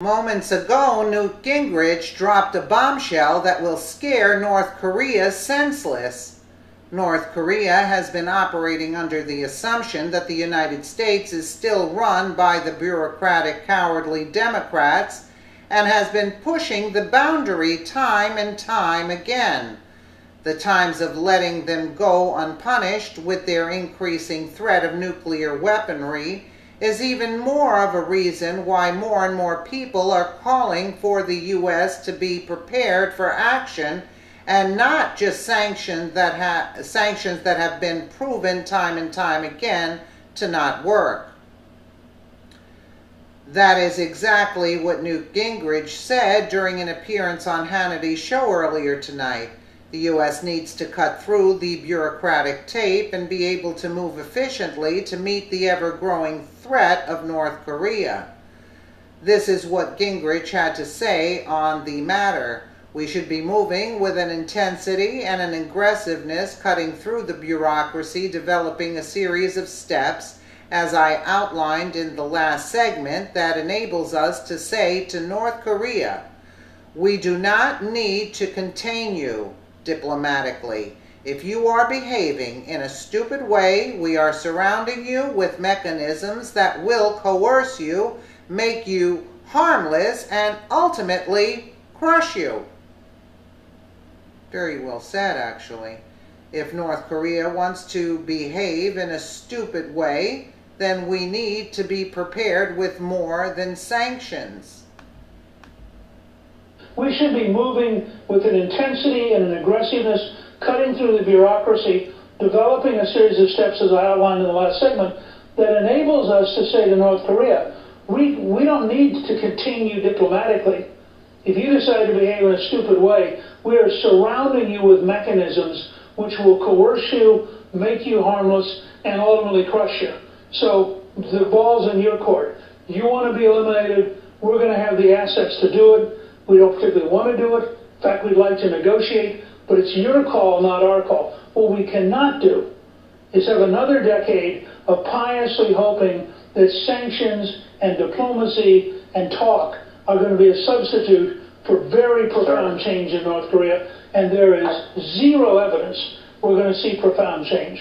Moments ago, Newt Gingrich dropped a bombshell that will scare North Korea senseless. North Korea has been operating under the assumption that the United States is still run by the bureaucratic, cowardly Democrats and has been pushing the boundary time and time again. The times of letting them go unpunished with their increasing threat of nuclear weaponry is even more of a reason why more and more people are calling for the U.S. to be prepared for action and not just sanctions that have been proven time and time again to not work. That is exactly what Newt Gingrich said during an appearance on Hannity's show earlier tonight. The U.S. needs to cut through the bureaucratic tape and be able to move efficiently to meet the ever-growing threat of North Korea. This is what Gingrich had to say on the matter. We should be moving with an intensity and an aggressiveness, cutting through the bureaucracy, developing a series of steps, as I outlined in the last segment, that enables us to say to North Korea, we do not need to contain you diplomatically. If you are behaving in a stupid way, we are surrounding you with mechanisms that will coerce you, make you harmless, and ultimately crush you. Very well said, actually. If North Korea wants to behave in a stupid way, then we need to be prepared with more than sanctions. We should be moving with an intensity and an aggressiveness, cutting through the bureaucracy, developing a series of steps, as I outlined in the last segment, that enables us to say to North Korea, we don't need to continue diplomatically. If you decide to behave in a stupid way, we are surrounding you with mechanisms which will coerce you, make you harmless, and ultimately crush you. So the ball's in your court. You want to be eliminated, we're going to have the assets to do it. We don't particularly want to do it. In fact, we'd like to negotiate, but it's your call, not our call. What we cannot do is have another decade of piously hoping that sanctions and diplomacy and talk are going to be a substitute for very profound change in North Korea, and there is zero evidence we're going to see profound change.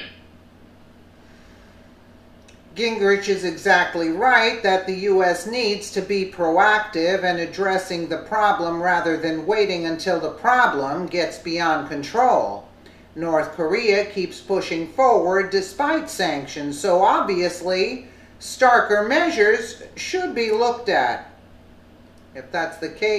Gingrich is exactly right that the U.S. needs to be proactive in addressing the problem rather than waiting until the problem gets beyond control. North Korea keeps pushing forward despite sanctions, so obviously starker measures should be looked at. If that's the case,